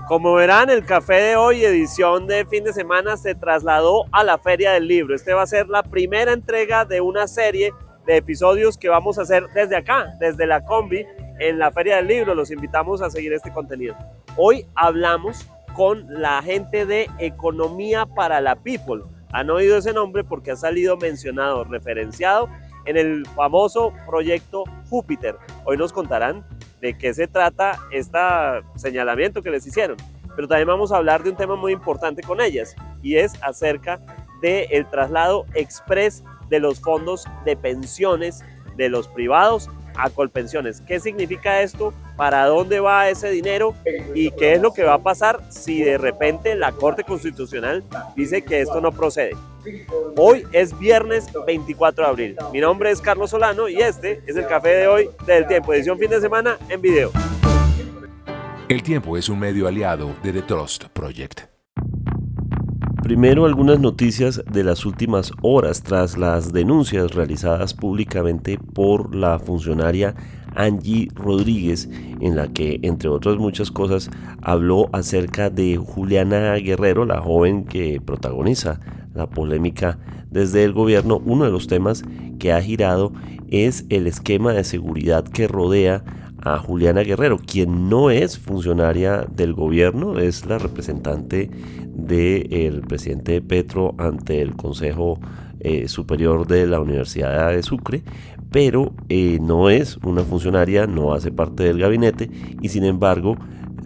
Como verán, el café de hoy, edición de fin de semana, se trasladó a la Feria del Libro. Este va a ser la primera entrega de una serie de episodios que vamos a hacer desde acá, desde la Combi, en la Feria del Libro. Los invitamos a seguir este contenido. Hoy hablamos con la gente de Economía para la People. Han oído ese nombre porque ha salido mencionado, referenciado en el famoso proyecto Júpiter. Hoy nos contarán de qué se trata este señalamiento que les hicieron. Pero también vamos a hablar de un tema muy importante con ellas, y es acerca del traslado express de los fondos de pensiones de los privados a Colpensiones. ¿Qué significa esto? ¿Para dónde va ese dinero? ¿Y qué es lo que va a pasar si de repente la Corte Constitucional dice que esto no procede? Hoy es viernes 24 de abril. Mi nombre es Carlos Solano y este es el café de hoy del Tiempo, edición fin de semana en video. El Tiempo es un medio aliado de The Trust Project. Primero, algunas noticias de las últimas horas tras las denuncias realizadas públicamente por la funcionaria Angie Rodríguez, en la que, entre otras muchas cosas, habló acerca de Juliana Guerrero, la joven que protagoniza la polémica desde el gobierno. Uno de los temas que ha girado es el esquema de seguridad que rodea a Juliana Guerrero, quien no es funcionaria del gobierno, es la representante del presidente Petro ante el Consejo Superior de la Universidad de Sucre, pero no es una funcionaria, no hace parte del gabinete y sin embargo,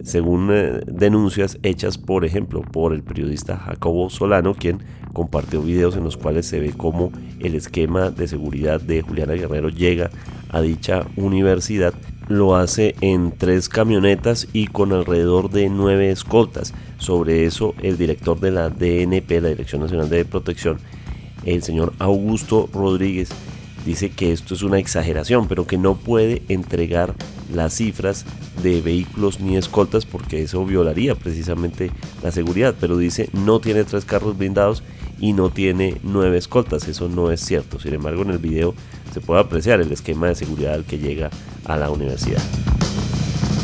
según denuncias hechas, por ejemplo, por el periodista Jacobo Solano, quien compartió videos en los cuales se ve cómo el esquema de seguridad de Juliana Guerrero llega a dicha universidad, lo hace en 3 camionetas y con alrededor de 9 escoltas. Sobre eso, el director de la DNP, la Dirección Nacional de Protección, el señor Augusto Rodríguez, dice que esto es una exageración, pero que no puede entregar las cifras de vehículos ni escoltas porque eso violaría precisamente la seguridad, pero dice no tiene 3 carros blindados y no tiene 9 escoltas. Eso no es cierto. Sin embargo, en el video se puede apreciar el esquema de seguridad al que llega a la universidad.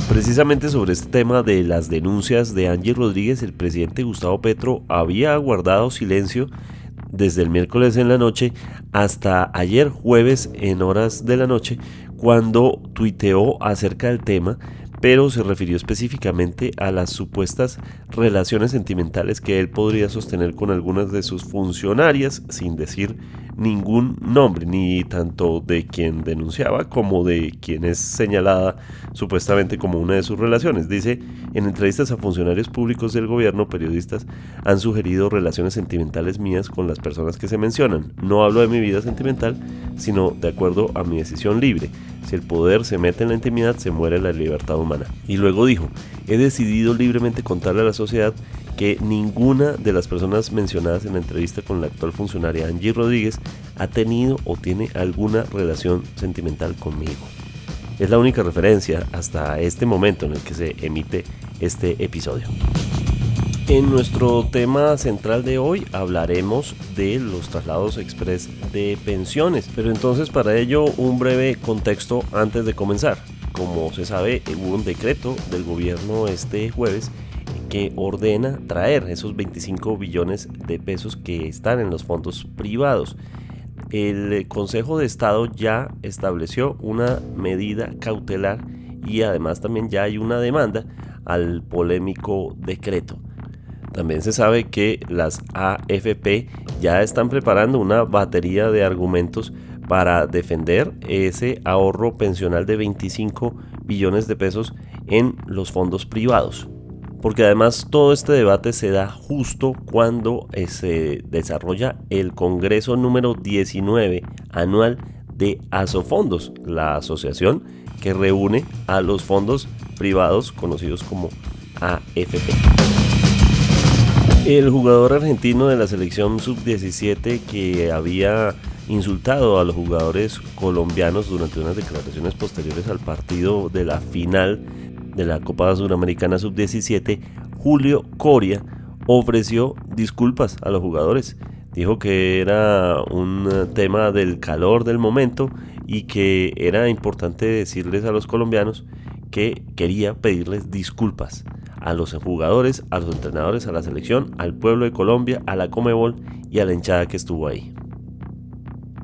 Precisamente sobre este tema de las denuncias de Angie Rodríguez, el presidente Gustavo Petro había guardado silencio desde el miércoles en la noche hasta ayer jueves en horas de la noche, cuando tuiteó acerca del tema, pero se refirió específicamente a las supuestas relaciones sentimentales que él podría sostener con algunas de sus funcionarias, sin decir ningún nombre, ni tanto de quien denunciaba como de quien es señalada supuestamente como una de sus relaciones. Dice: en entrevistas a funcionarios públicos del gobierno, periodistas han sugerido relaciones sentimentales mías con las personas que se mencionan. No hablo de mi vida sentimental, sino de acuerdo a mi decisión libre. Si el poder se mete en la intimidad, se muere la libertad humana. Y luego dijo: he decidido libremente contarle a la sociedad que ninguna de las personas mencionadas en la entrevista con la actual funcionaria Angie Rodríguez ha tenido o tiene alguna relación sentimental conmigo. Es la única referencia hasta este momento en el que se emite este episodio. En nuestro tema central de hoy hablaremos de los traslados express de pensiones, pero entonces para ello un breve contexto antes de comenzar. Como se sabe, hubo un decreto del gobierno este jueves que ordena traer esos 25 billones de pesos que están en los fondos privados. El Consejo de Estado ya estableció una medida cautelar y además también ya hay una demanda al polémico decreto. También se sabe que las AFP ya están preparando una batería de argumentos para defender ese ahorro pensional de 25 billones de pesos en los fondos privados. Porque además todo este debate se da justo cuando se desarrolla el Congreso número 19 anual de Asofondos, la asociación que reúne a los fondos privados conocidos como AFP. El jugador argentino de la selección sub-17 que había insultado a los jugadores colombianos durante unas declaraciones posteriores al partido de la final de la Copa Suramericana Sub-17, Julio Coria, ofreció disculpas a los jugadores. Dijo que era un tema del calor del momento y que era importante decirles a los colombianos que quería pedirles disculpas. a los jugadores, a los entrenadores, a la selección, al pueblo de Colombia, a la Conmebol y a la hinchada que estuvo ahí.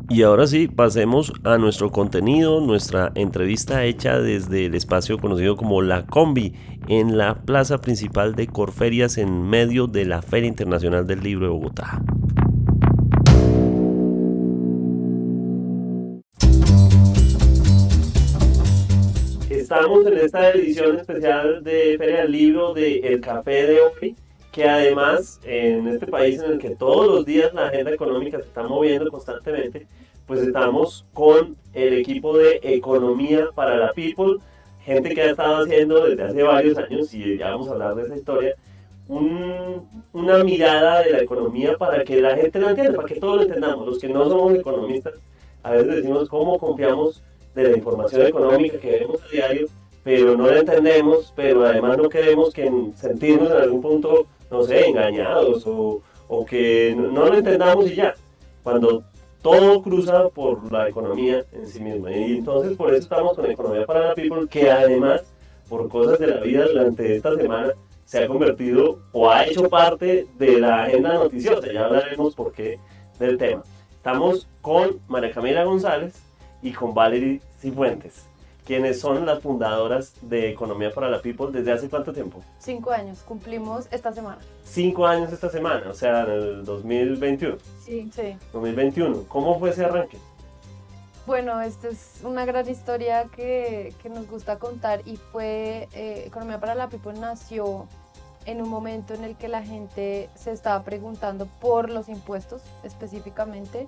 Y ahora sí, pasemos a nuestro contenido, nuestra entrevista hecha desde el espacio conocido como La Combi, en la plaza principal de Corferias, en medio de la Feria Internacional del Libro de Bogotá. Estamos en esta edición especial de Feria del Libro de El Café de hoy, que además en este país en el que todos los días la agenda económica se está moviendo constantemente, pues estamos con el equipo de Economía para la People, gente que ha estado haciendo desde hace varios años, y ya vamos a hablar de esa historia, una mirada de la economía para que la gente lo entienda, para que todos lo entendamos. Los que no somos economistas, a veces decimos cómo confiamos de la información económica que vemos a diario, pero no la entendemos, pero además no queremos sentirnos en algún punto, no sé, engañados o que no lo entendamos y ya, cuando todo cruza por la economía en sí misma. Y entonces por eso estamos con Economía para la People, que además, por cosas de la vida durante esta semana, se ha convertido o ha hecho parte de la agenda noticiosa. Ya hablaremos por qué del tema. Estamos con María Camila González y con Valerie Cifuentes, quienes son las fundadoras de Economía para la People. ¿Desde hace cuánto tiempo? 5 años, cumplimos esta semana. 5 años esta semana, o sea, en el 2021. Sí. 2021. ¿Cómo fue ese arranque? Bueno, esta es una gran historia que nos gusta contar y fue, Economía para la People nació en un momento en el que la gente se estaba preguntando por los impuestos específicamente,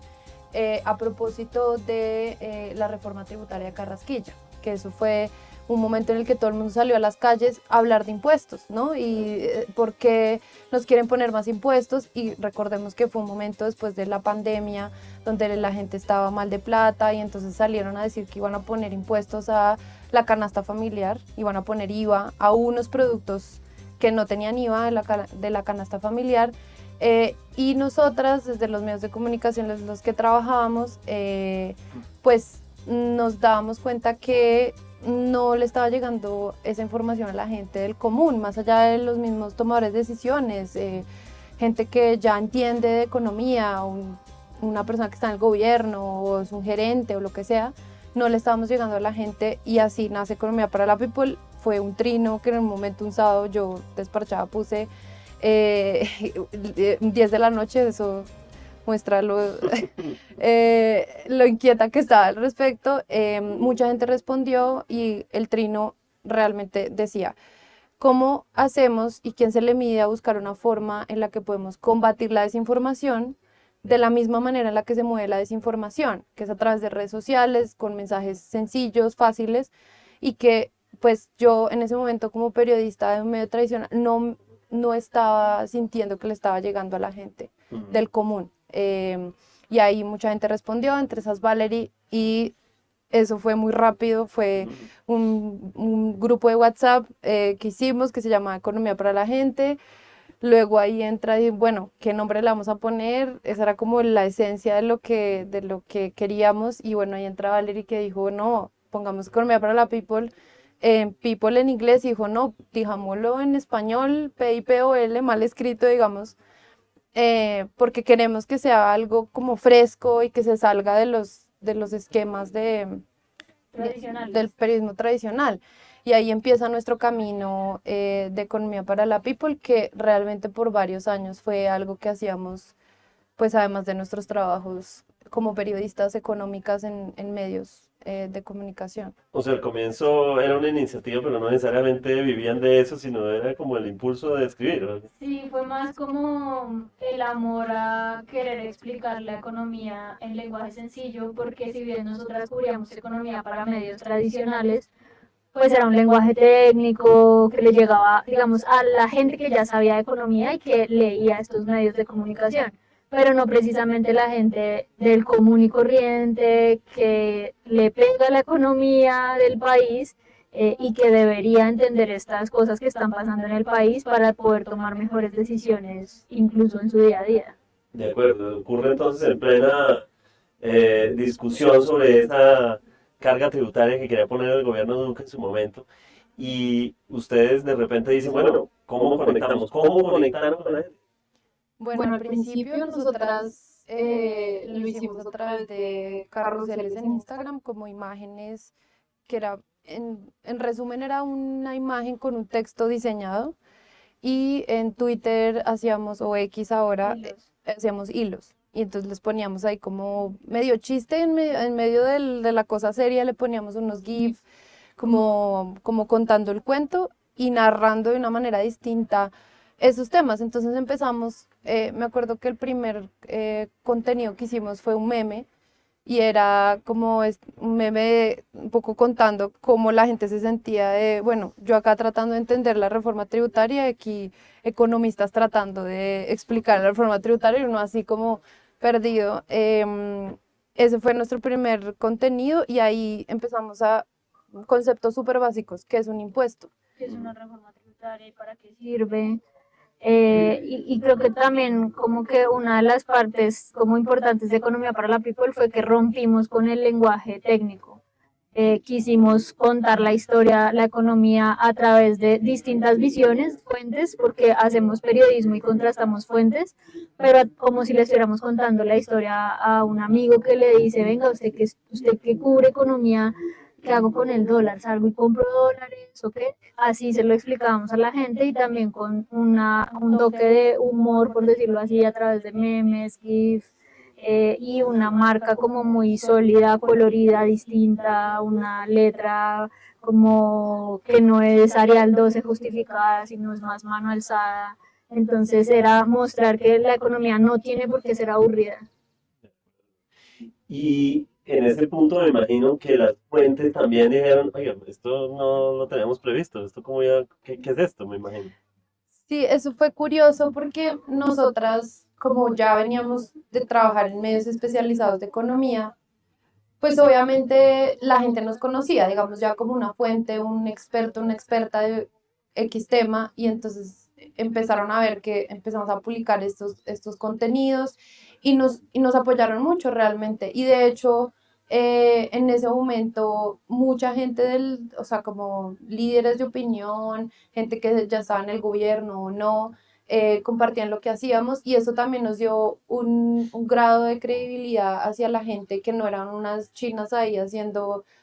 a propósito de la reforma tributaria de Carrasquilla, que eso fue un momento en el que todo el mundo salió a las calles a hablar de impuestos, ¿no? Y por qué nos quieren poner más impuestos, y recordemos que fue un momento después de la pandemia donde la gente estaba mal de plata y entonces salieron a decir que iban a poner impuestos a la canasta familiar, iban a poner IVA a unos productos que no tenían IVA de la canasta familiar. Y nosotras, desde los medios de comunicación en los que trabajábamos, pues nos dábamos cuenta que no le estaba llegando esa información a la gente del común, más allá de los mismos tomadores de decisiones, gente que ya entiende de economía, una persona que está en el gobierno o es un gerente o lo que sea, no le estábamos llegando a la gente, y así nace Economía para la People. Fue un trino que en un momento, un sábado, yo desparchada puse 10 de la noche, eso muestra lo inquieta que estaba al respecto. Mucha gente respondió y el trino realmente decía: ¿cómo hacemos y quién se le mide a buscar una forma en la que podemos combatir la desinformación de la misma manera en la que se mueve la desinformación, que es a través de redes sociales, con mensajes sencillos, fáciles, y que pues yo en ese momento como periodista de un medio tradicional no estaba sintiendo que le estaba llegando a la gente del común. Y ahí mucha gente respondió, entre esas Valerie, y eso fue muy rápido. Fue un grupo de WhatsApp que hicimos, que se llama Economía para la Gente. Luego ahí entra y bueno, ¿qué nombre le vamos a poner? Esa era como la esencia de lo que queríamos, y bueno, ahí entra Valerie, que dijo: no, pongamos Economía para la People, people en inglés, y dijo: no, dijámoslo en español, PIPOL, mal escrito, digamos, porque queremos que sea algo como fresco y que se salga de los esquemas del periodismo tradicional. Y ahí empieza nuestro camino de Economía para la People, que realmente por varios años fue algo que hacíamos, pues además de nuestros trabajos como periodistas económicas en medios de comunicación. O sea, al comienzo era una iniciativa, pero no necesariamente vivían de eso, sino era como el impulso de escribir, ¿verdad? Sí, fue más como el amor a querer explicar la economía en lenguaje sencillo, porque si bien nosotras cubríamos economía para medios tradicionales, pues era un lenguaje técnico que le llegaba, digamos, a la gente que ya sabía de economía y que leía estos medios de comunicación, pero no precisamente la gente del común y corriente que le pega la economía del país y que debería entender estas cosas que están pasando en el país para poder tomar mejores decisiones, incluso en su día a día. De acuerdo, ocurre entonces en plena discusión sobre esa carga tributaria que quería poner el gobierno de Duque en su momento. y ustedes de repente dicen, bueno, ¿cómo conectamos? ¿Cómo conectaron con la gente? Bueno, al principio nosotras lo hicimos a través de carruseles en Instagram como imágenes que era, en resumen, era una imagen con un texto diseñado y en Twitter hacíamos, o X ahora, Hilos. hacíamos hilos. Y entonces les poníamos ahí como medio chiste en medio de la cosa seria, le poníamos unos GIFs como contando el cuento y narrando de una manera distinta esos temas. Entonces empezamos, me acuerdo que el primer contenido que hicimos fue un meme y era como un meme un poco contando cómo la gente se sentía de, bueno, yo acá tratando de entender la reforma tributaria, aquí economistas tratando de explicar la reforma tributaria y uno así como perdido. Ese fue nuestro primer contenido y ahí empezamos a conceptos súper básicos, que es un impuesto. ¿Qué es una reforma tributaria y para qué sirve? Y creo que también como que una de las partes como importantes de Economía para la People fue que rompimos con el lenguaje técnico. Quisimos contar la historia, la economía a través de distintas visiones, fuentes, porque hacemos periodismo y contrastamos fuentes, pero como si le estuviéramos contando la historia a un amigo que le dice, venga, usted que cubre economía, ¿qué hago con el dólar? ¿Salgo y compro dólares o qué? Así se lo explicábamos a la gente y también con un toque de humor, por decirlo así, a través de memes, GIFs, y una marca como muy sólida, colorida, distinta, una letra como que no es Arial 12 justificada, sino es más mano alzada. Entonces era mostrar que la economía no tiene por qué ser aburrida. Y en ese punto me imagino que las fuentes también dijeron, oiga, esto no lo teníamos previsto, esto cómo ya, ¿qué es esto? Me imagino. Sí, eso fue curioso porque nosotras, como ya veníamos de trabajar en medios especializados de economía, pues obviamente la gente nos conocía, digamos, ya como una fuente, un experto, una experta de X tema, y entonces empezaron a ver que empezamos a publicar estos contenidos y nos apoyaron mucho realmente. Y de hecho, en ese momento, mucha gente o sea, como líderes de opinión, gente que ya estaba en el gobierno o no, compartían lo que hacíamos y eso también nos dio un grado de credibilidad hacia la gente que no eran unas chinas ahí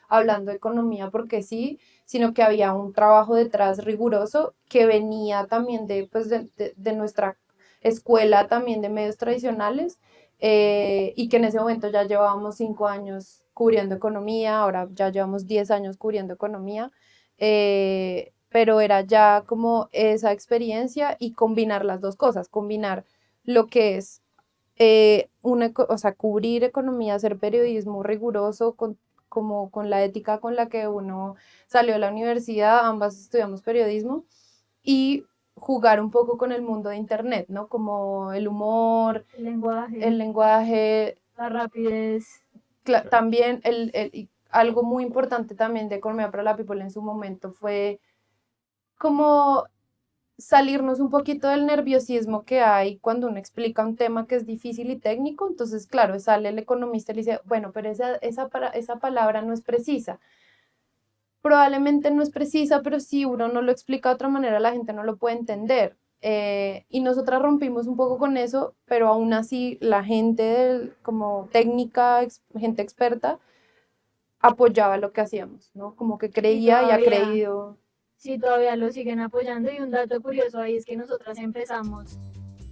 hablando de economía porque sí, sino que había un trabajo detrás riguroso que venía también pues, de nuestra escuela también de medios tradicionales y que en ese momento ya llevábamos 5 años cubriendo economía, ahora ya llevamos 10 años cubriendo economía. Pero era ya como esa experiencia y combinar las dos cosas, combinar lo que es o sea, cubrir economía, hacer periodismo riguroso como con la ética con la que uno salió de la universidad, ambas estudiamos periodismo, y jugar un poco con el mundo de internet, ¿no? Como el humor, el lenguaje, la rapidez. también y algo muy importante también de Economía para la People en su momento fue como salirnos un poquito del nerviosismo que hay cuando uno explica un tema que es difícil y técnico. Entonces, claro, sale el economista y le dice, bueno, pero esa palabra no es precisa. Probablemente no es precisa, pero si uno no lo explica de otra manera, la gente no lo puede entender. Y nosotras rompimos un poco con eso, pero aún así la gente como técnica, gente experta, apoyaba lo que hacíamos, ¿no? Como que creía y ha creído. Sí, todavía lo siguen apoyando y un dato curioso ahí es que nosotras empezamos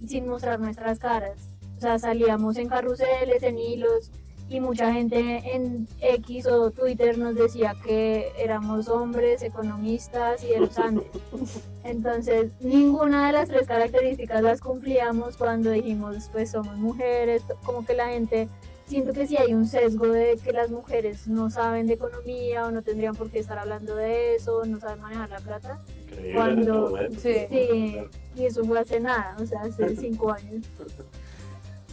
sin mostrar nuestras caras. O sea, salíamos en carruseles, en hilos y mucha gente en X o Twitter nos decía que éramos hombres, economistas y de los Andes. Entonces, ninguna de las tres características las cumplíamos cuando dijimos, pues somos mujeres, como que la gente... Siento que sí hay un sesgo de que las mujeres no saben de economía o no tendrían por qué estar hablando de eso, no saben manejar la plata. Increíble Cuando, en este sí, y eso fue hace nada, o sea, hace 5 años.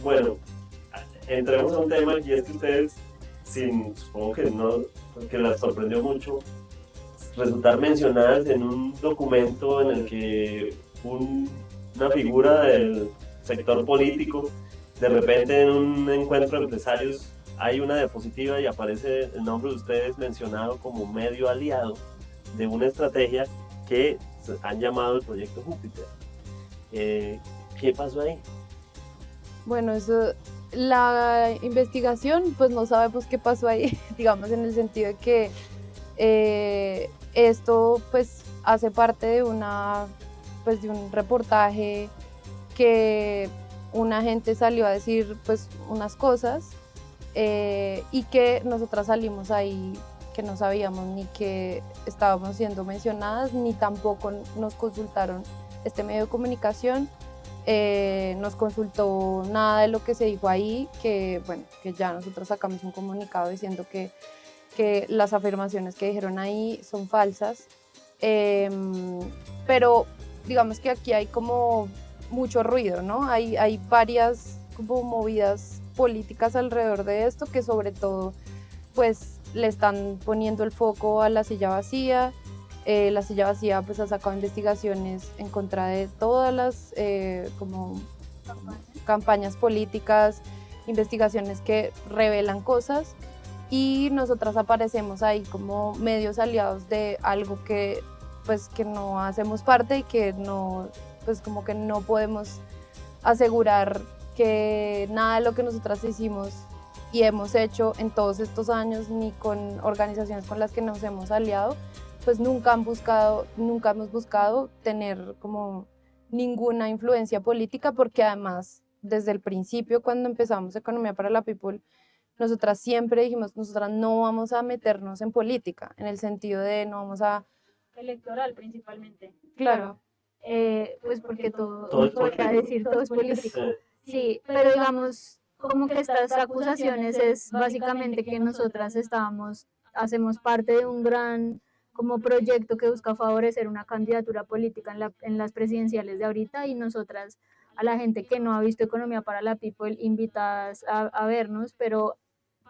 Bueno, entremos a un tema y es que ustedes, supongo que no, que las sorprendió mucho, resultar mencionadas en un documento en el que una figura del sector político, de repente en un encuentro de empresarios hay una diapositiva y aparece el nombre de ustedes mencionado como medio aliado de una estrategia que han llamado el proyecto Júpiter. ¿Qué pasó ahí? Bueno, eso, la investigación, pues no sabemos qué pasó ahí, digamos en el sentido de que esto pues hace parte de pues de un reportaje que una gente salió a decir pues unas cosas y que nosotras salimos ahí que no sabíamos ni que estábamos siendo mencionadas, ni tampoco nos consultaron este medio de comunicación, nos consultó nada de lo que se dijo ahí, que bueno, que ya nosotros sacamos un comunicado diciendo que las afirmaciones que dijeron ahí son falsas, pero digamos que aquí hay como mucho ruido, ¿no? Hay varias como movidas políticas alrededor de esto que sobre todo pues le están poniendo el foco a la silla vacía. La silla vacía pues ha sacado investigaciones en contra de todas las como campañas políticas, investigaciones que revelan cosas y nosotras aparecemos ahí como medios aliados de algo que pues que no hacemos parte y que no, pues como que no podemos asegurar que nada de lo que nosotras hicimos y hemos hecho en todos estos años, ni con organizaciones con las que nos hemos aliado, pues nunca hemos buscado tener como ninguna influencia política, porque además desde el principio cuando empezamos Economía para la People, nosotras siempre dijimos, nosotras no vamos a meternos en política, en el sentido de no vamos a... Electoral principalmente. Claro. Pues porque Todo es podría político. decir todo es político. Sí. Sí, pero digamos, como que estas acusaciones es básicamente que nosotras hacemos parte de un gran como proyecto que busca favorecer una candidatura política en las presidenciales de ahorita y nosotras a la gente que no ha visto Economía para la People invitadas a vernos, pero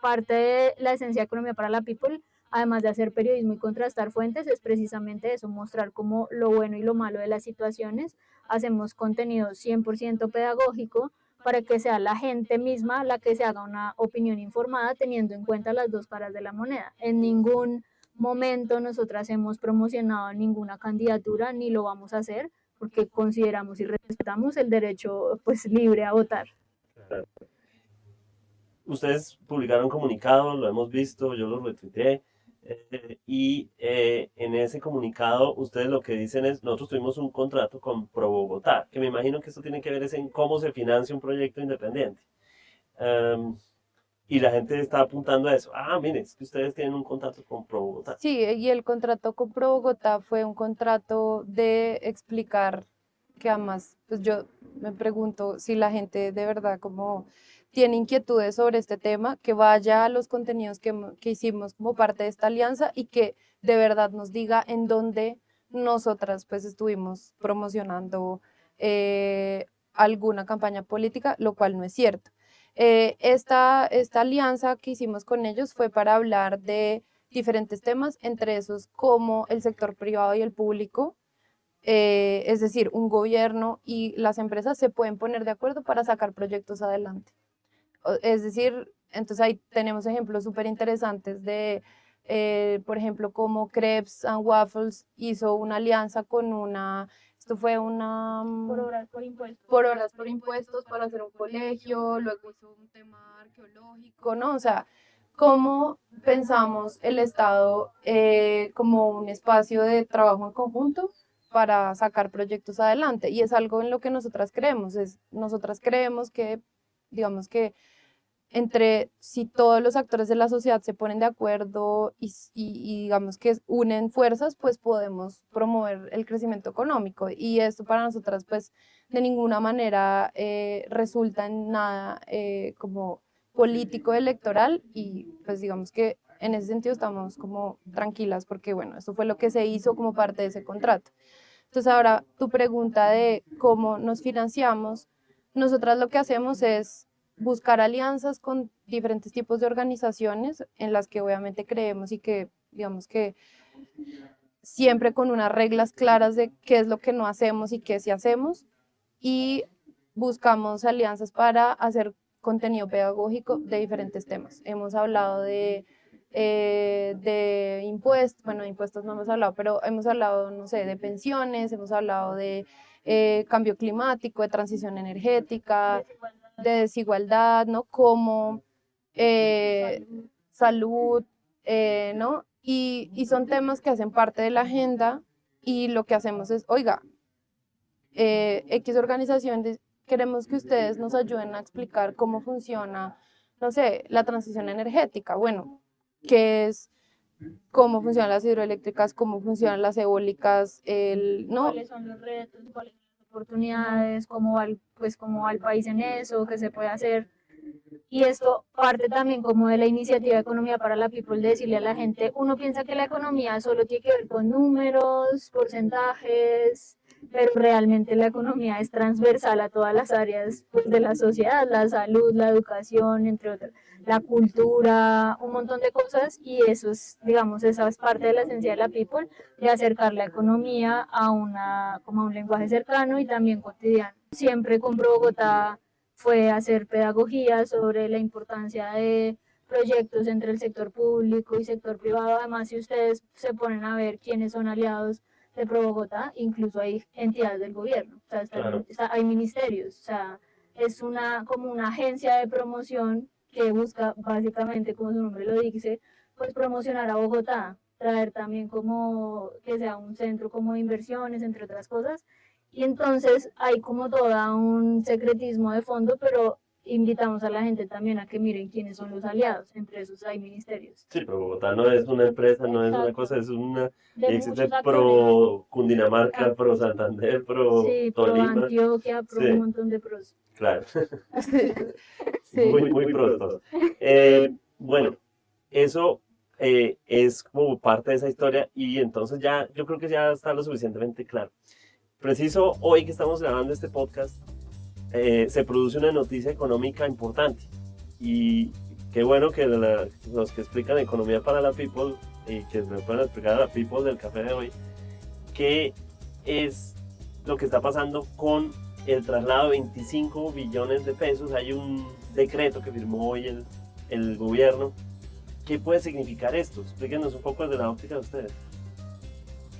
parte de la esencia de Economía para la People, además de hacer periodismo y contrastar fuentes, es precisamente eso, mostrar como lo bueno y lo malo de las situaciones. Hacemos contenido 100% pedagógico para que sea la gente misma la que se haga una opinión informada teniendo en cuenta las dos caras de la moneda. En ningún momento nosotras hemos promocionado ninguna candidatura ni lo vamos a hacer porque consideramos y respetamos el derecho pues libre a votar. Ustedes publicaron un comunicado, lo hemos visto, yo lo retuiteé, en ese comunicado ustedes lo que dicen es, nosotros tuvimos un contrato con Pro Bogotá, que me imagino que esto tiene que ver es en cómo se financia un proyecto independiente. Y la gente está apuntando a eso. Ah, miren, es que ustedes tienen un contrato con Pro Bogotá. Sí, y el contrato con Pro Bogotá fue un contrato de explicar, que además, pues yo me pregunto si la gente de verdad como tiene inquietudes sobre este tema, que vaya a los contenidos que hicimos como parte de esta alianza y que de verdad nos diga en dónde nosotras pues estuvimos promocionando alguna campaña política, lo cual no es cierto. Esta alianza que hicimos con ellos fue para hablar de diferentes temas, entre esos como el sector privado y el público, es decir, un gobierno y las empresas se pueden poner de acuerdo para sacar proyectos adelante. Es decir, entonces ahí tenemos ejemplos súper interesantes de, por ejemplo, como Crepes and Waffles hizo una alianza con esto fue una... Por horas, por impuestos. Por horas, por impuestos para hacer un colegio, luego hizo un tema arqueológico, ¿no? O sea, ¿cómo pensamos el Estado como un espacio de trabajo en conjunto para sacar proyectos adelante? Y es algo en lo que nosotras creemos, nosotras creemos que, digamos que si todos los actores de la sociedad se ponen de acuerdo y digamos que unen fuerzas, pues podemos promover el crecimiento económico. Y esto para nosotras pues de ninguna manera resulta en nada como político electoral y pues digamos que en ese sentido estamos como tranquilas porque bueno, esto fue lo que se hizo como parte de ese contrato. Entonces ahora tu pregunta de cómo nos financiamos, nosotras lo que hacemos es buscar alianzas con diferentes tipos de organizaciones en las que obviamente creemos y que digamos que siempre con unas reglas claras de qué es lo que no hacemos y qué sí hacemos y buscamos alianzas para hacer contenido pedagógico de diferentes temas. Hemos hablado de de impuestos, bueno, de impuestos no hemos hablado, pero hemos hablado, no sé, de pensiones, hemos hablado de cambio climático, de transición energética, de desigualdad, ¿no? Como salud, ¿no? Y son temas que hacen parte de la agenda y lo que hacemos es, oiga, X organizaciones, queremos que ustedes nos ayuden a explicar cómo funciona, no sé, la transición energética. Bueno, qué es, cómo funcionan las hidroeléctricas, cómo funcionan las eólicas, ¿no? ¿Cuáles son los retos, cuáles son las oportunidades, cómo va pues, cómo va el país en eso, qué se puede hacer? Y esto parte también como de la iniciativa de Economía para la People, de decirle a la gente, uno piensa que la economía solo tiene que ver con números, porcentajes, pero realmente la economía es transversal a todas las áreas pues, de la sociedad, la salud, la educación, entre otras, la cultura, un montón de cosas, y eso es, digamos, esa es parte de la esencia de la People, de acercar la economía a como a un lenguaje cercano y también cotidiano. Siempre con Bogotá fue hacer pedagogía sobre la importancia de proyectos entre el sector público y sector privado. Además, si ustedes se ponen a ver quiénes son aliados de Pro Bogotá, incluso hay entidades del gobierno, o sea, Claro. hay ministerios, o sea, es como una agencia de promoción que busca básicamente, como su nombre lo dice, pues promocionar a Bogotá, traer también como que sea un centro como de inversiones, entre otras cosas, y entonces hay como toda un secretismo de fondo, pero invitamos a la gente también a que miren quiénes son los aliados, entre esos hay ministerios. Sí, pero Bogotá no es una empresa, no es una Exacto. cosa, es una... De Existe muchos actores. pro Cundinamarca, pro Santander, pro Sí, pro Tolima. Antioquia, pro Sí. un montón de pros. Claro, Sí. muy pronto. Bueno, eso es como parte de esa historia y entonces ya, yo creo que ya está lo suficientemente claro. Preciso, hoy que estamos grabando este podcast, se produce una noticia económica importante y qué bueno que los que explican economía para la people y que me puedan explicar a la people del café de hoy, qué es lo que está pasando con el traslado de 25 billones de pesos. Hay un decreto que firmó hoy el gobierno. ¿Qué puede significar esto? Explíquenos un poco desde la óptica de ustedes.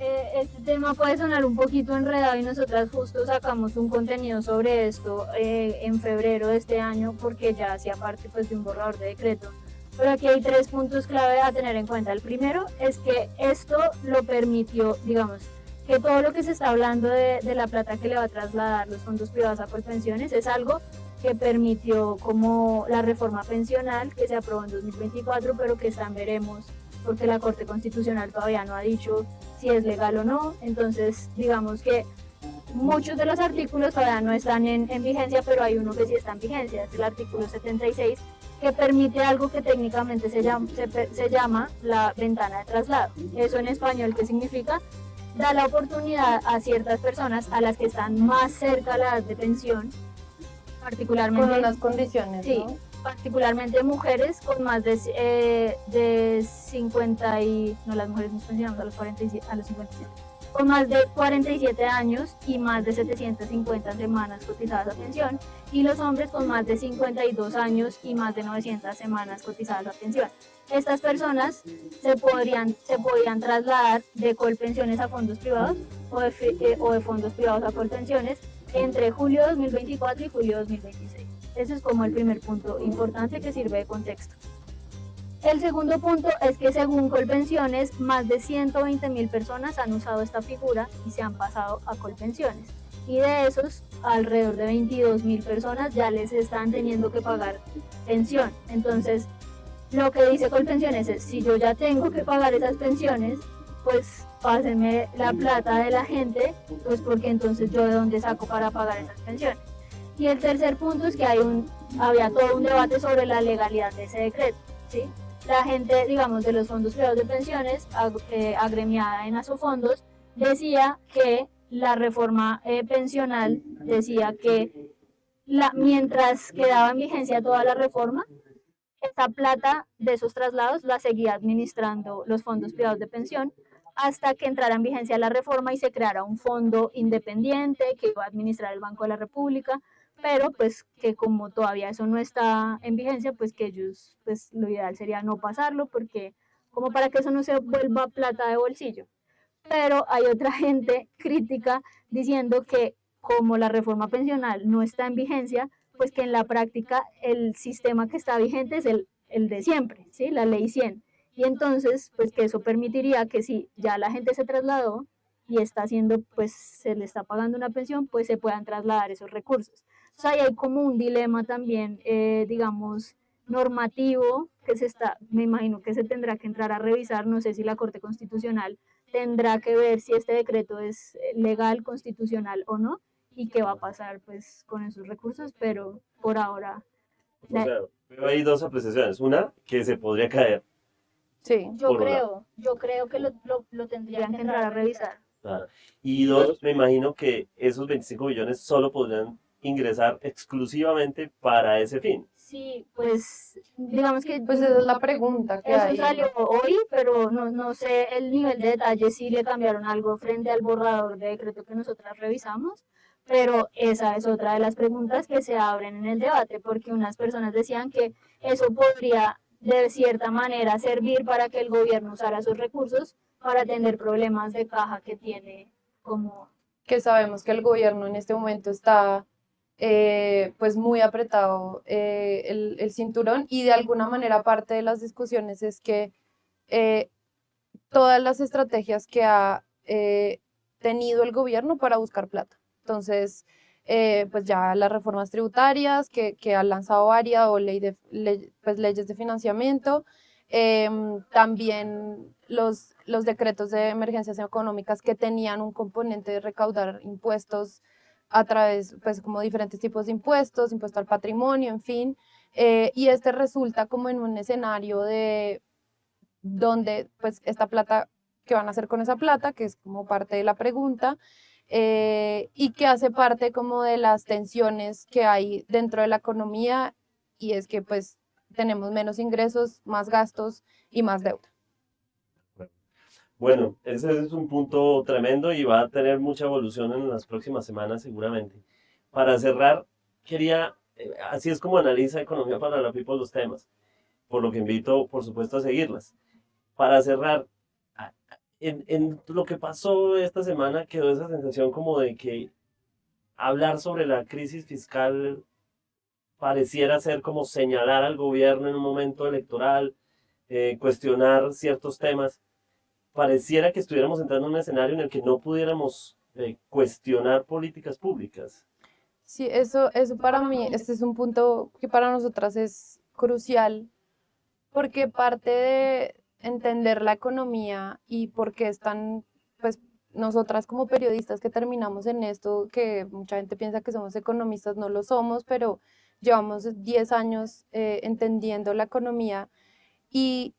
Este tema puede sonar un poquito enredado y nosotras justo sacamos un contenido sobre esto en febrero de este año porque ya hacía parte pues, de un borrador de decreto. Pero aquí hay 3 puntos clave a tener en cuenta. El primero es que esto lo permitió, digamos, que todo lo que se está hablando de la plata que le va a trasladar los fondos privados a Colpensiones es algo que permitió como la reforma pensional que se aprobó en 2024, pero que están veremos porque la Corte Constitucional todavía no ha dicho si es legal o no. Entonces, digamos que muchos de los artículos todavía no están en vigencia, pero hay uno que sí está en vigencia, es el artículo 76, que permite algo que técnicamente se llama la ventana de traslado. Eso en español, ¿qué significa? Da la oportunidad a ciertas personas, a las que están más cerca a la edad de pensión, particularmente... Con unas condiciones, sí, ¿no? particularmente mujeres con más de 50 y... No, las mujeres nos pensionamos a los 57. Con más de 47 años y más de 750 semanas cotizadas a pensión, y los hombres con más de 52 años y más de 900 semanas cotizadas a pensión. Estas personas se podían trasladar de Colpensiones a fondos privados o de fondos privados a Colpensiones entre julio de 2024 y julio de 2026. Ese es como el primer punto importante que sirve de contexto. El segundo punto es que según Colpensiones, más de 120.000 personas han usado esta figura y se han pasado a Colpensiones. Y de esos, alrededor de 22.000 personas ya les están teniendo que pagar pensión. Entonces, lo que dice Colpensiones es, si yo ya tengo que pagar esas pensiones, pues pásenme la plata de la gente, pues porque entonces yo de dónde saco para pagar esas pensiones. Y el tercer punto es que había todo un debate sobre la legalidad de ese decreto, ¿sí? La gente, digamos, de los fondos privados de pensiones, agremiada en Asofondos, decía que la reforma pensional decía que mientras quedaba en vigencia toda la reforma, esa plata de esos traslados la seguía administrando los fondos privados de pensión hasta que entrara en vigencia la reforma y se creara un fondo independiente que iba a administrar el Banco de la República, pero pues que como todavía eso no está en vigencia, pues que ellos, pues lo ideal sería no pasarlo, porque como para que eso no se vuelva plata de bolsillo. Pero hay otra gente crítica diciendo que como la reforma pensional no está en vigencia, pues que en la práctica el sistema que está vigente es el de siempre, ¿sí? La ley 100. Y entonces, pues que eso permitiría que si ya la gente se trasladó y está haciendo, pues se le está pagando una pensión, pues se puedan trasladar esos recursos. O sea, ahí hay como un dilema también, digamos, normativo que me imagino que se tendrá que entrar a revisar, no sé si la Corte Constitucional tendrá que ver si este decreto es legal, constitucional o no, y qué va a pasar pues con esos recursos, pero por ahora... O sea, veo ahí dos apreciaciones. Una, que se podría caer. Sí. Yo creo que lo tendrían que entrar a revisar. Ah, y dos, me imagino que esos 25 billones solo podrían ingresar exclusivamente para ese fin. Sí, pues digamos que Pues esa es la pregunta que eso hay. salió hoy, pero no sé el nivel de detalle si le cambiaron algo frente al borrador de decreto que nosotras revisamos, pero esa es otra de las preguntas que se abren en el debate, porque unas personas decían que eso podría de cierta manera servir para que el gobierno usara sus recursos para atender problemas de caja que tiene como... Que sabemos que el gobierno en este momento está pues muy apretado el cinturón y de alguna manera parte de las discusiones es que eh, todas las estrategias que ha tenido el gobierno para buscar plata. Entonces, pues ya las reformas tributarias que ha lanzado varias o pues leyes de financiamiento, también los decretos de emergencias económicas que tenían un componente de recaudar impuestos a través, pues como diferentes tipos de impuestos, impuesto al patrimonio, en fin, y este resulta como en un escenario de donde pues esta plata, ¿qué van a hacer con esa plata? Que es como parte de la pregunta, y que hace parte como de las tensiones que hay dentro de la economía, y es que pues tenemos menos ingresos, más gastos y más deuda. Bueno, ese es un punto tremendo y va a tener mucha evolución en las próximas semanas seguramente. Para cerrar, así es como analiza Economía para la People los temas, por lo que invito, por supuesto, a seguirlas. Para cerrar, en lo que pasó esta semana quedó esa sensación como de que hablar sobre la crisis fiscal pareciera ser como señalar al gobierno en un momento electoral, cuestionar ciertos temas. Pareciera que estuviéramos entrando en un escenario en el que no pudiéramos cuestionar políticas públicas. Sí, eso para mí, este es un punto que para nosotras es crucial, porque parte de entender la economía y por qué están, pues nosotras como periodistas que terminamos en esto, que mucha gente piensa que somos economistas, no lo somos, pero llevamos 10 años entendiendo la economía y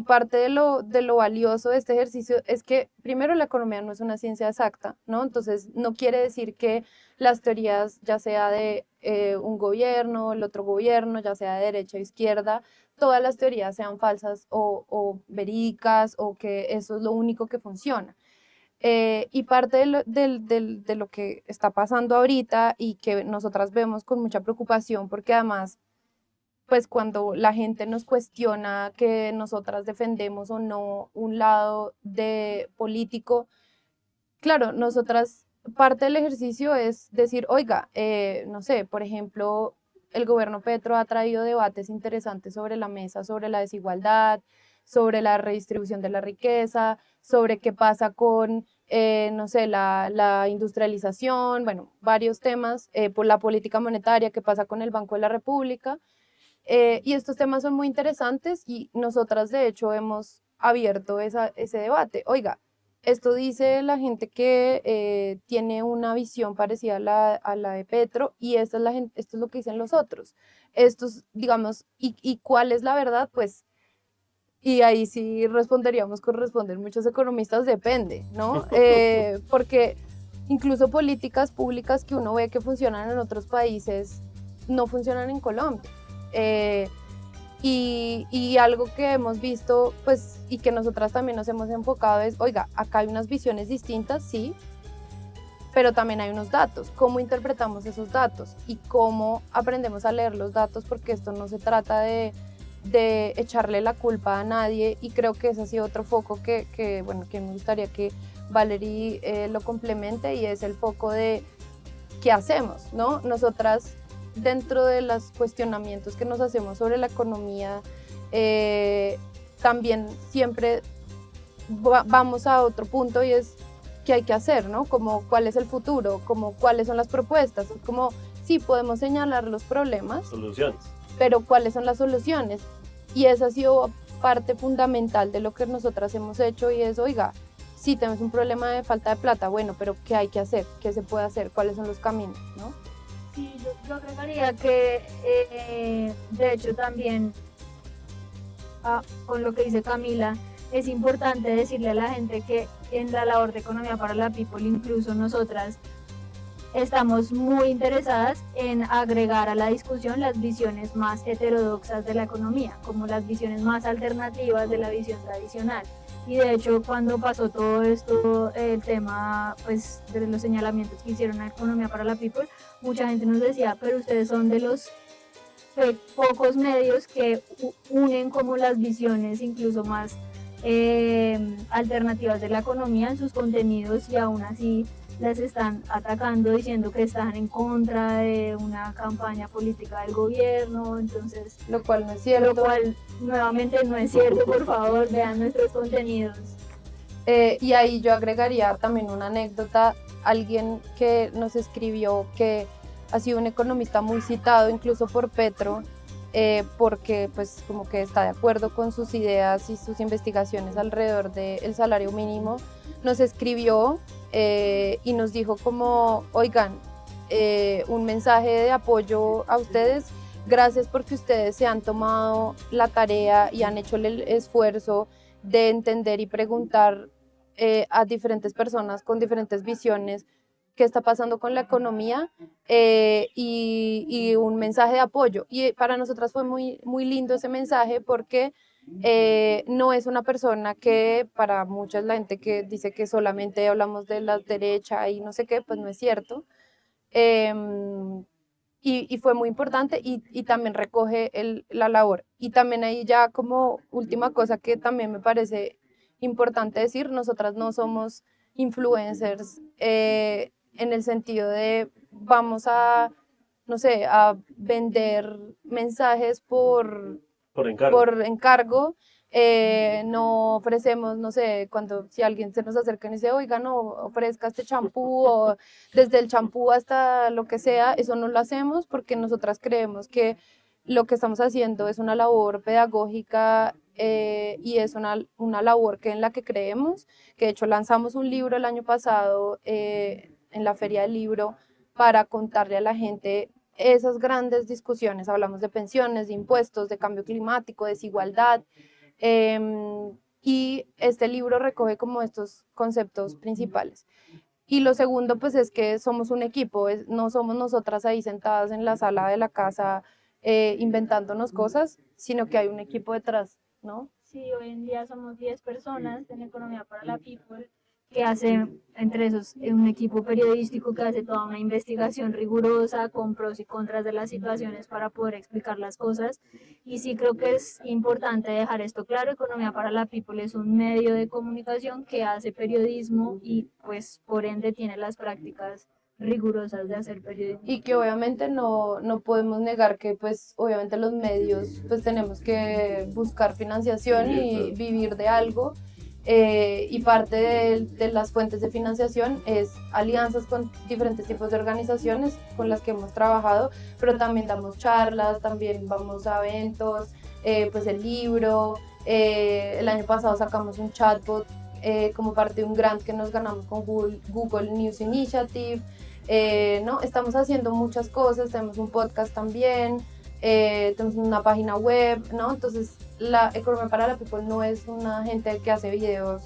parte de lo valioso de este ejercicio es que, primero, la economía no es una ciencia exacta, ¿no? Entonces, no quiere decir que las teorías, ya sea de un gobierno, el otro gobierno, ya sea de derecha o izquierda, todas las teorías sean falsas o verídicas o que eso es lo único que funciona. Y parte de lo que está pasando ahorita y que nosotras vemos con mucha preocupación, porque además pues cuando la gente nos cuestiona que nosotras defendemos o no un lado de político, claro, nosotras, parte del ejercicio es decir, oiga, no sé, por ejemplo, el gobierno Petro ha traído debates interesantes sobre la mesa, sobre la desigualdad, sobre la redistribución de la riqueza, sobre qué pasa con, no sé, la industrialización, bueno, varios temas, por la política monetaria, qué pasa con el Banco de la República. Y estos temas son muy interesantes y nosotras de hecho hemos abierto ese debate. Oiga, esto dice la gente que tiene una visión parecida a la de Petro y esta es esto es lo que dicen los otros. Estos, digamos, y cuál es la verdad, pues, y ahí sí responderíamos con responder muchos economistas, depende, ¿no? Porque incluso políticas públicas que uno ve que funcionan en otros países no funcionan en Colombia. Y algo que hemos visto, pues, y que nosotras también nos hemos enfocado es, oiga, acá hay unas visiones distintas, sí, pero también hay unos datos, cómo interpretamos esos datos y cómo aprendemos a leer los datos, porque esto no se trata de echarle la culpa a nadie, y creo que ese ha sido otro foco que me gustaría que Valerie lo complemente, y es el foco de qué hacemos, ¿no? Nosotras, dentro de los cuestionamientos que nos hacemos sobre la economía, también siempre vamos a otro punto, y es qué hay que hacer, ¿no? Como cuál es el futuro, como cuáles son las propuestas, como sí podemos señalar los problemas, Soluciones. pero cuáles son las soluciones. Y esa ha sido parte fundamental de lo que nosotras hemos hecho, y es, oiga, sí tenemos un problema de falta de plata, bueno, pero ¿qué hay que hacer? ¿Qué se puede hacer? ¿Cuáles son los caminos? ¿No? Sí, yo agregaría que de hecho también con lo que dice Camila, es importante decirle a la gente que en la labor de Economía para la People, incluso nosotras, estamos muy interesadas en agregar a la discusión las visiones más heterodoxas de la economía, como las visiones más alternativas de la visión tradicional. Y de hecho, cuando pasó todo esto, el tema pues, de los señalamientos que hicieron a Economía para la People, mucha gente nos decía, pero ustedes son de los pocos medios que unen como las visiones incluso más alternativas de la economía en sus contenidos, y aún así les están atacando diciendo que están en contra de una campaña política del gobierno. Entonces, lo cual no es cierto. Lo cual nuevamente no es cierto. Por favor, vean nuestros contenidos. Y ahí yo agregaría también una anécdota, alguien que nos escribió, que ha sido un economista muy citado incluso por Petro, porque pues como que está de acuerdo con sus ideas y sus investigaciones alrededor del salario mínimo, nos escribió y nos dijo como, oigan, un mensaje de apoyo a ustedes, gracias porque ustedes se han tomado la tarea y han hecho el esfuerzo de entender y preguntar a diferentes personas con diferentes visiones qué está pasando con la economía, y un mensaje de apoyo. Y para nosotras fue muy, muy lindo ese mensaje, porque no es una persona que, para muchas la gente que dice que solamente hablamos de la derecha y no sé qué, pues no es cierto. Y fue muy importante, y también recoge la labor. Y también ahí ya como última cosa que también me parece importante decir, nosotras no somos influencers en el sentido de vamos a, no sé, a vender mensajes por encargo. No ofrecemos, no sé, si alguien se nos acerca y dice, oiga, no, ofrezca este champú, o desde el champú hasta lo que sea, eso no lo hacemos, porque nosotras creemos que lo que estamos haciendo es una labor pedagógica, y es una labor en la que creemos, que de hecho lanzamos un libro el año pasado en la Feria del Libro, para contarle a la gente esas grandes discusiones. Hablamos de pensiones, de impuestos, de cambio climático, desigualdad, y este libro recoge como estos conceptos principales. Y lo segundo, pues es que somos un equipo, no somos nosotras ahí sentadas en la sala de la casa inventándonos cosas, sino que hay un equipo detrás, ¿no? Sí, hoy en día somos 10 personas en Economía para la People, que hace, entre esos, un equipo periodístico que hace toda una investigación rigurosa con pros y contras de las situaciones para poder explicar las cosas. Y sí creo que es importante dejar esto claro, Economía para la People es un medio de comunicación que hace periodismo y pues por ende tiene las prácticas rigurosas de hacer periodismo. Y que obviamente no podemos negar que pues obviamente los medios pues tenemos que buscar financiación y vivir de algo. Y parte de las fuentes de financiación es alianzas con diferentes tipos de organizaciones con las que hemos trabajado, pero también damos charlas, también vamos a eventos, pues el libro, el año pasado sacamos un chatbot como parte de un grant que nos ganamos con Google News Initiative, ¿no? Estamos haciendo muchas cosas, tenemos un podcast también, tenemos una página web, ¿no? Entonces la Economía para la People no es una gente que hace videos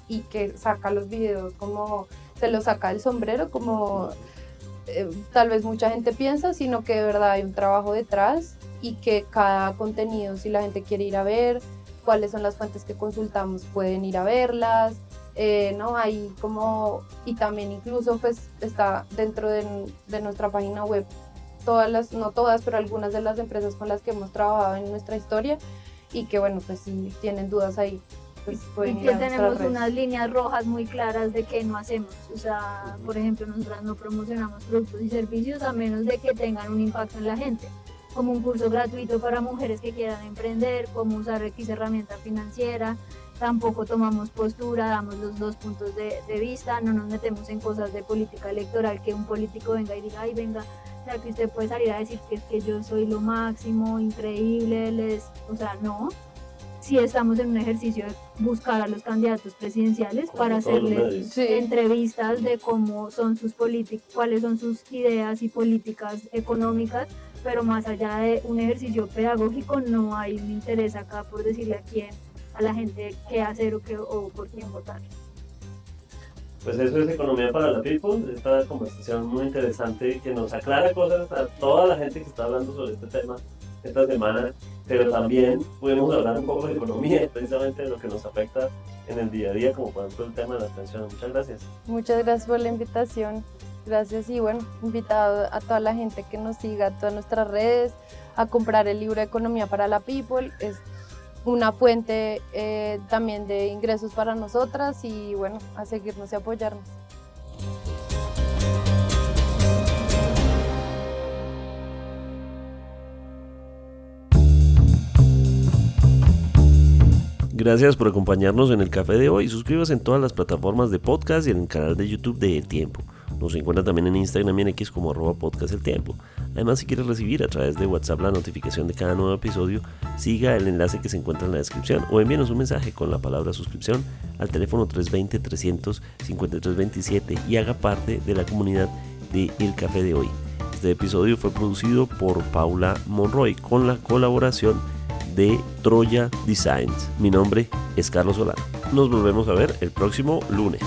y que saca los videos como se los saca del sombrero, como tal vez mucha gente piensa, sino que de verdad hay un trabajo detrás, y que cada contenido, si la gente quiere ir a ver cuáles son las fuentes que consultamos, pueden ir a verlas. ¿no? Hay como, y también incluso pues está dentro de nuestra página web no todas, pero algunas de las empresas con las que hemos trabajado en nuestra historia y que bueno, pues si tienen dudas ahí, pues pueden y ir que a nuestras tenemos redes. unas líneas rojas muy claras de qué no hacemos. O sea, por ejemplo, nosotras no promocionamos productos y servicios a menos de que tengan un impacto en la gente, como un curso gratuito para mujeres que quieran emprender, cómo usar X herramienta financiera. Tampoco tomamos postura, damos los dos puntos de vista, no nos metemos en cosas de política electoral, que un político venga y diga, ay, venga, o sea, que usted puede salir a decir que es que yo soy lo máximo, increíble, o sea, no. Sí estamos en un ejercicio de buscar a los candidatos presidenciales Como para todos los hacerles medios. Sí. entrevistas de cómo son sus políticas, cuáles son sus ideas y políticas económicas, pero más allá de un ejercicio pedagógico no hay un interés acá por decirle a la gente qué hacer o por quién votar. Pues eso es Economía para la People, esta conversación muy interesante que nos aclara cosas a toda la gente que está hablando sobre este tema esta semana, pero también podemos hablar un poco de economía, precisamente de lo que nos afecta en el día a día, como por ejemplo el tema de las pensiones. Muchas gracias. Muchas gracias por la invitación. Gracias y bueno, invitado a toda la gente que nos siga, a todas nuestras redes, a comprar el libro Economía para la People. Es una fuente también de ingresos para nosotras y bueno, a seguirnos y apoyarnos. Gracias por acompañarnos en el café de hoy. Suscríbase en todas las plataformas de podcast y en el canal de YouTube de El Tiempo. Nos encuentra también en Instagram y en X como @podcasteltiempo. Además, si quieres recibir a través de WhatsApp la notificación de cada nuevo episodio, siga el enlace que se encuentra en la descripción o envíenos un mensaje con la palabra suscripción al teléfono 320-300-5327 y haga parte de la comunidad de El Café de Hoy. Este episodio fue producido por Paula Monroy con la colaboración de Troya Designs. Mi nombre es Carlos Solano. Nos volvemos a ver el próximo lunes.